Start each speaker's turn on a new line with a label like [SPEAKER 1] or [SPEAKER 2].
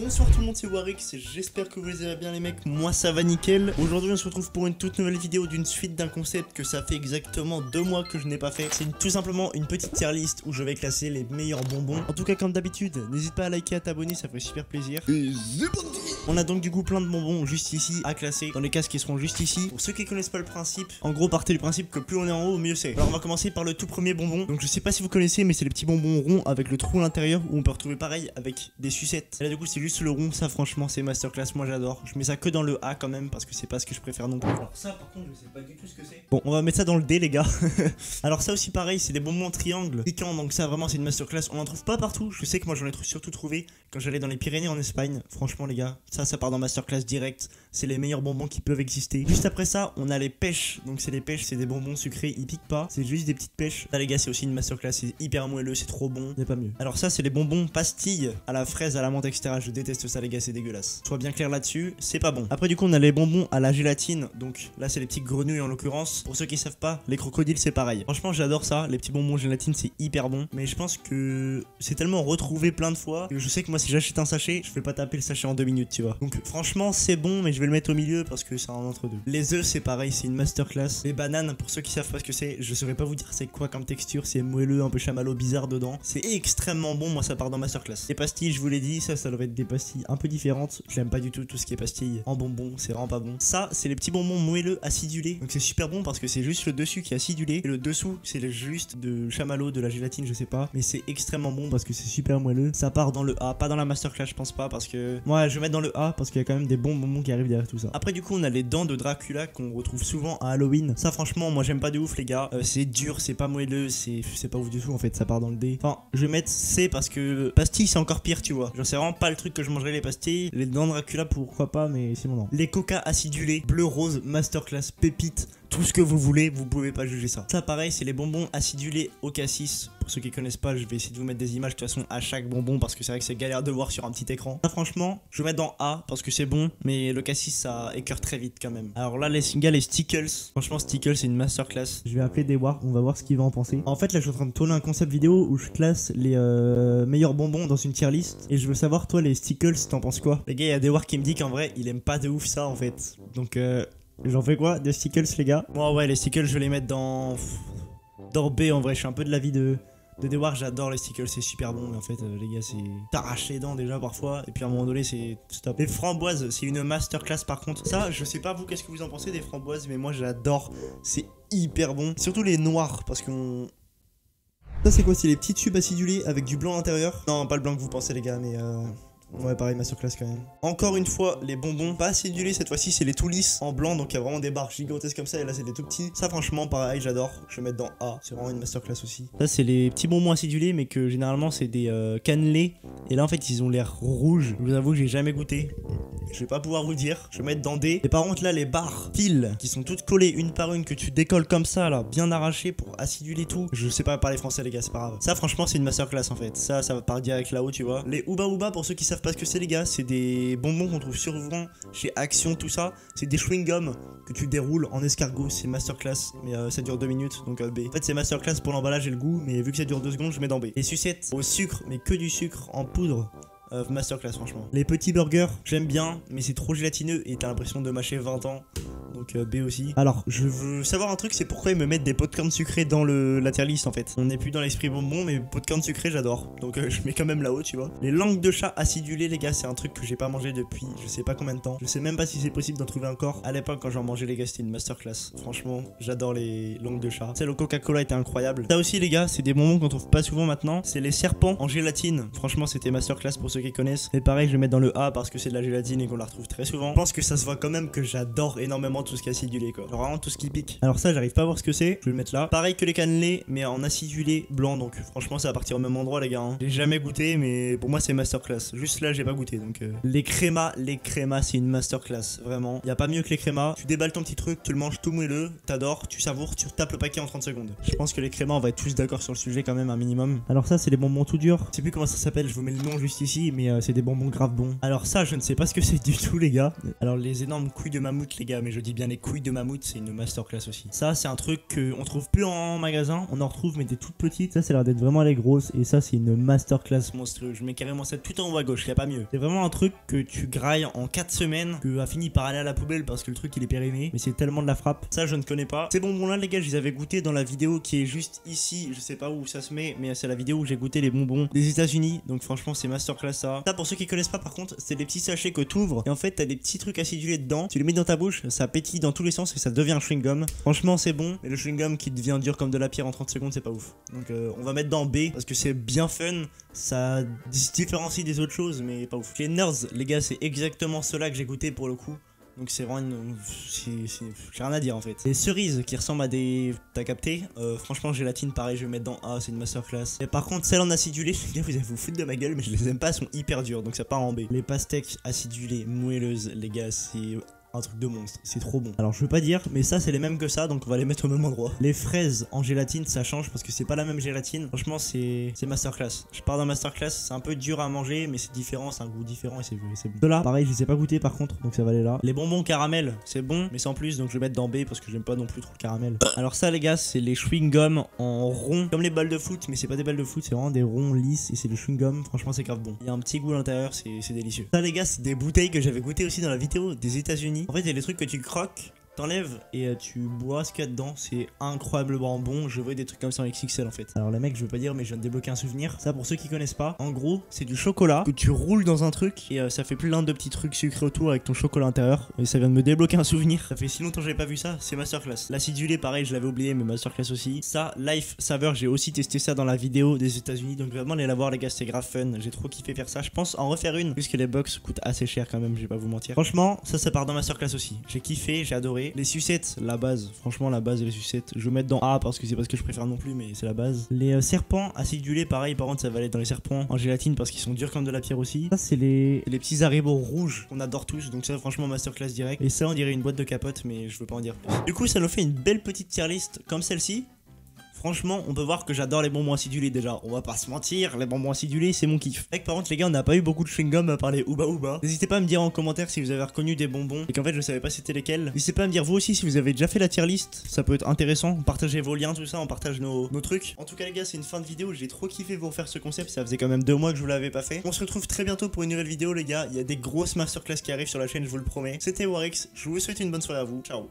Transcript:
[SPEAKER 1] Bonsoir tout le monde, c'est Warix et j'espère que vous allez bien les mecs, moi ça va nickel. Aujourd'hui on se retrouve pour une toute nouvelle vidéo d'une suite d'un concept que ça fait exactement 2 mois que je n'ai pas fait. C'est tout simplement une petite tier list où je vais classer les meilleurs bonbons. En tout cas comme d'habitude, n'hésite pas à liker, à t'abonner, ça fait super plaisir. Et c'est parti. On a donc du coup plein de bonbons juste ici à classer dans les cases qui seront juste ici. Pour ceux qui connaissent pas le principe, en gros partez du principe que plus on est en haut, mieux c'est. Alors on va commencer par le tout premier bonbon. Donc je sais pas si vous connaissez mais c'est les petits bonbons ronds avec le trou à l'intérieur où on peut retrouver pareil avec des sucettes. Et là du coup c'est juste le rond, ça franchement c'est masterclass, moi j'adore. Je mets ça que dans le A quand même parce que c'est pas ce que je préfère non plus. Alors ça par contre je sais pas du tout ce que c'est. Bon on va mettre ça dans le D les gars. Alors ça aussi pareil, c'est des bonbons en triangle piquants, donc ça vraiment c'est une masterclass. On en trouve pas partout, je sais que moi j'en ai surtout trouvé quand j'allais dans les Pyrénées en Espagne. Franchement les gars, ça part dans masterclass direct. C'est les meilleurs bonbons qui peuvent exister. Juste après ça on a les pêches. Donc c'est les pêches, c'est des bonbons sucrés, ils piquent pas, c'est juste des petites pêches. Là les gars c'est aussi une masterclass, c'est hyper moelleux, c'est trop bon, y'a pas mieux. Alors ça c'est les bonbons pastilles à la fraise, à la menthe etc. Je déteste ça les gars, c'est dégueulasse. Sois bien clair là-dessus, c'est pas bon. Après du coup on a les bonbons à la gélatine. Donc là c'est les petites grenouilles en l'occurrence. Pour ceux qui savent pas, les crocodiles c'est pareil. Franchement j'adore ça, les petits bonbons gélatine c'est hyper bon. Mais je pense que c'est tellement retrouvé plein de fois que je sais que moi si j'achète un sachet, je vais pas taper le sachet en 2 minutes tu vois. Donc franchement c'est bon mais je vais le mettre au milieu parce que c'est un entre deux. Les œufs c'est pareil, c'est une masterclass. Les bananes pour ceux qui savent pas ce que c'est, je saurais pas vous dire c'est quoi comme texture, c'est moelleux, un peu chamallow bizarre dedans. C'est extrêmement bon, moi ça part dans masterclass. Les pastilles je vous l'ai dit, ça doit être des pastilles un peu différentes. J'aime pas du tout ce qui est pastilles en bonbons, c'est vraiment pas bon. Ça c'est les petits bonbons moelleux acidulés. Donc c'est super bon parce que c'est juste le dessus qui est acidulé et le dessous c'est juste de chamallow, de la gélatine je sais pas. Mais c'est extrêmement bon parce que c'est super moelleux. Ça part dans le A, pas dans la masterclass je pense pas parce que moi je vais mettre dans le A parce qu'il y a quand même des bons bonbons qui arrivent derrière tout ça. Après du coup on a les dents de Dracula qu'on retrouve souvent à Halloween. Ça franchement moi j'aime pas de ouf les gars. C'est dur, c'est pas moelleux, c'est pas ouf du tout en fait, ça part dans le D. Enfin je vais mettre C parce que pastilles c'est encore pire tu vois. Genre c'est vraiment pas le truc que je mangerais les pastilles. Les dents de Dracula pourquoi pas mais sinon non. Les coca acidulés, bleu rose, masterclass, pépite. Tout ce que vous voulez, vous pouvez pas juger ça. Ça pareil, c'est les bonbons acidulés au cassis. Pour ceux qui connaissent pas, je vais essayer de vous mettre des images de toute façon à chaque bonbon parce que c'est vrai que c'est galère de voir sur un petit écran. Ça franchement, je vais mettre dans A parce que c'est bon, mais le cassis ça écœure très vite quand même. Alors là les singles et Stickles, franchement Stickles c'est une masterclass. Je vais appeler Dewar, on va voir ce qu'il va en penser. En fait là je suis en train de tourner un concept vidéo où je classe les meilleurs bonbons dans une tier list et je veux savoir toi les Stickles t'en penses quoi? Les gars il y a Dewar qui me dit qu'en vrai il aime pas de ouf ça en fait. Donc j'en fais quoi des Stickles les gars? Moi ouais les Stickles je vais les mettre dans B en vrai, je suis un peu de l'avis de Dewar, j'adore les Stickles, c'est super bon mais en fait les gars c'est t'arraches les dents déjà parfois et puis à un moment donné c'est stop. Les framboises c'est une masterclass par contre, ça je sais pas vous qu'est-ce que vous en pensez des framboises mais moi j'adore, c'est hyper bon, surtout les noirs parce qu'on... Ça c'est quoi, c'est les petits tubes acidulés avec du blanc à l'intérieur? Non pas le blanc que vous pensez les gars mais ouais pareil masterclass quand même. Encore une fois les bonbons pas acidulés cette fois-ci c'est les tout lisses en blanc donc il y a vraiment des barres gigantesques comme ça et là c'est des tout petits. Ça franchement pareil j'adore, je vais mettre dans A, c'est vraiment une masterclass aussi. Ça c'est les petits bonbons acidulés mais que généralement c'est des cannelés et là en fait ils ont l'air rouges. Je vous avoue que j'ai jamais goûté. Je vais pas pouvoir vous dire, je vais mettre dans D. Et par contre là les barres piles qui sont toutes collées une par une que tu décolles comme ça là, bien arrachées pour aciduler tout. Je sais pas parler français les gars, c'est pas grave. Ça franchement c'est une masterclass en fait. Ça va par direct là-haut tu vois. Les Ouba Ouba pour ceux qui savent pas ce que c'est les gars, c'est des bonbons qu'on trouve souvent chez Action tout ça. C'est des chewing-gums que tu déroules en escargot, c'est masterclass. Mais ça dure 2 minutes donc B. En fait c'est masterclass pour l'emballage et le goût mais vu que ça dure 2 secondes je mets dans B. Les sucettes au sucre mais que du sucre en poudre. Masterclass franchement. Les petits burgers, j'aime bien, mais c'est trop gélatineux et t'as l'impression de mâcher 20 ans. Donc B aussi. Alors, je veux savoir un truc, c'est pourquoi ils me mettent des popcorn sucrés dans la tier list en fait. On n'est plus dans l'esprit bonbon, mais popcorn sucré j'adore. Donc je mets quand même là-haut, tu vois. Les langues de chat acidulées, les gars, c'est un truc que j'ai pas mangé depuis je sais pas combien de temps. Je sais même pas si c'est possible d'en trouver encore. À l'époque, quand j'en mangeais, les gars, c'était une masterclass. Franchement, j'adore les langues de chat. Celle au Coca-Cola était incroyable. Ça aussi, les gars, c'est des bonbons qu'on trouve pas souvent maintenant. C'est les serpents en gélatine. Franchement, c'était masterclass pour ceux qui connaissent. Et pareil je vais mettre dans le A parce que c'est de la gélatine et qu'on la retrouve très souvent. Je pense que ça se voit quand même que j'adore énormément tout ce qui est acidulé quoi. Genre vraiment tout ce qui pique. Alors ça j'arrive pas à voir ce que c'est, je vais le mettre là. Pareil que les cannelés mais en acidulé blanc donc franchement ça va partir au même endroit les gars hein. J'ai jamais goûté mais pour moi c'est masterclass. Juste là j'ai pas goûté donc les crémas c'est une masterclass vraiment. Y a pas mieux que les crémas. Tu déballes ton petit truc, tu le manges tout moelleux, t'adores, tu savoures, tu tapes le paquet en 30 secondes. Je pense que les crémas on va être tous d'accord sur le sujet quand même un minimum. Alors ça c'est les bonbons tout durs. Je sais plus comment ça s'appelle, je vous mets le nom juste ici mais c'est des bonbons grave bon. Alors ça je ne sais pas ce que c'est du tout les gars. Alors les énormes couilles de mammouth les gars, mais je dis bien bien les couilles de mammouth, c'est une masterclass aussi. Ça c'est un truc qu'on trouve plus en magasin, on en retrouve mais des toutes petites. Ça c'est l'air d'être vraiment les grosses et ça c'est une masterclass monstrueuse. Je mets carrément ça tout en haut à gauche, y a pas mieux. C'est vraiment un truc que tu grailles en 4 semaines, que a fini par aller à la poubelle parce que le truc il est périmé, mais c'est tellement de la frappe. Ça je ne connais pas. Ces bonbons là les gars, je les avais goûtés dans la vidéo qui est juste ici, je sais pas où ça se met, mais c'est la vidéo où j'ai goûté les bonbons des États-Unis. Donc franchement c'est masterclass ça. Ça pour ceux qui connaissent pas par contre, c'est des petits sachets que tu ouvres et en fait t'as des petits trucs acidulés dedans. Tu les mets dans ta bouche, ça pétille dans tous les sens et ça devient un chewing-gum. Franchement c'est bon, mais le chewing-gum qui devient dur comme de la pierre en 30 secondes c'est pas ouf. Donc on va mettre dans B parce que c'est bien fun, ça se différencie des autres choses mais pas ouf. Les Nerds les gars, c'est exactement cela que j'ai goûté pour le coup. Donc c'est vraiment une... j'ai rien à dire en fait. Les cerises qui ressemblent à des... T'as capté franchement gélatine pareil, je vais mettre dans A, c'est une masterclass. Et par contre celles en acidulé, les gars vous allez vous foutre de ma gueule, mais je les aime pas, elles sont hyper dures, donc ça part en B. Les pastèques acidulées moelleuses les gars, c'est... un truc de monstre, c'est trop bon. Alors je veux pas dire, mais ça c'est les mêmes que ça, donc on va les mettre au même endroit. Les fraises en gélatine ça change parce que c'est pas la même gélatine. Franchement c'est masterclass. Je pars dans masterclass, c'est un peu dur à manger mais c'est différent, c'est un goût différent et c'est bon. Ceux-là pareil je les ai pas goûtés par contre, donc ça va aller là. Les bonbons caramel c'est bon mais sans plus, donc je vais mettre dans B parce que j'aime pas non plus trop le caramel. Alors ça les gars c'est les chewing-gums en rond, comme les balles de foot, mais c'est pas des balles de foot, c'est vraiment des ronds lisses et c'est des chewing-gums. Franchement c'est grave bon, il y a un petit goût à l'intérieur, c'est délicieux. Ça les gars c'est des bouteilles que j'avais goûté aussi dans la vidéo des États-Unis. En fait il y a des trucs que tu croques, t'enlèves et tu bois ce qu'il y a dedans, c'est incroyablement bon. Je veux des trucs comme ça en XXL en fait. Alors les mecs je veux pas dire mais je viens de débloquer un souvenir. Ça pour ceux qui connaissent pas, en gros c'est du chocolat que tu roules dans un truc et ça fait plein de petits trucs sucrés autour avec ton chocolat intérieur. Et ça vient de me débloquer un souvenir. Ça fait si longtemps que j'avais pas vu ça, c'est masterclass. L'acidulé pareil je l'avais oublié mais masterclass aussi. Ça Life Savor, j'ai aussi testé ça dans la vidéo des États-Unis, donc vraiment allez la voir les gars, c'est grave fun. J'ai trop kiffé faire ça. Je pense en refaire une puisque les box coûtent assez cher quand même, je vais pas vous mentir. Franchement ça part dans masterclass aussi. J'ai kiffé, j'ai adoré. Les sucettes, la base, franchement la base et les sucettes, je vais mettre dans A parce que c'est pas ce que je préfère non plus mais c'est la base. Les serpents acidulés pareil, par contre ça va aller dans les serpents en gélatine parce qu'ils sont durs comme de la pierre aussi. Ça c'est les petits Haribo rouges qu'on adore tous, donc ça franchement masterclass direct. Et ça on dirait une boîte de capote mais je veux pas en dire plus. Du coup ça nous fait une belle petite tier list comme celle-ci. Franchement, on peut voir que j'adore les bonbons acidulés déjà. On va pas se mentir, les bonbons acidulés, c'est mon kiff. Mec, par contre, les gars, on n'a pas eu beaucoup de chewing-gum à part les Ooba Ooba. N'hésitez pas à me dire en commentaire si vous avez reconnu des bonbons et qu'en fait, je savais pas c'était lesquels. N'hésitez pas à me dire vous aussi si vous avez déjà fait la tier list. Ça peut être intéressant. Partagez vos liens, tout ça, on partage nos trucs. En tout cas, les gars, c'est une fin de vidéo. J'ai trop kiffé vous refaire ce concept. Ça faisait quand même 2 mois que je vous l'avais pas fait. On se retrouve très bientôt pour une nouvelle vidéo, les gars. Il y a des grosses masterclass qui arrivent sur la chaîne, je vous le promets. C'était Warix. Je vous souhaite une bonne soirée à vous. Ciao.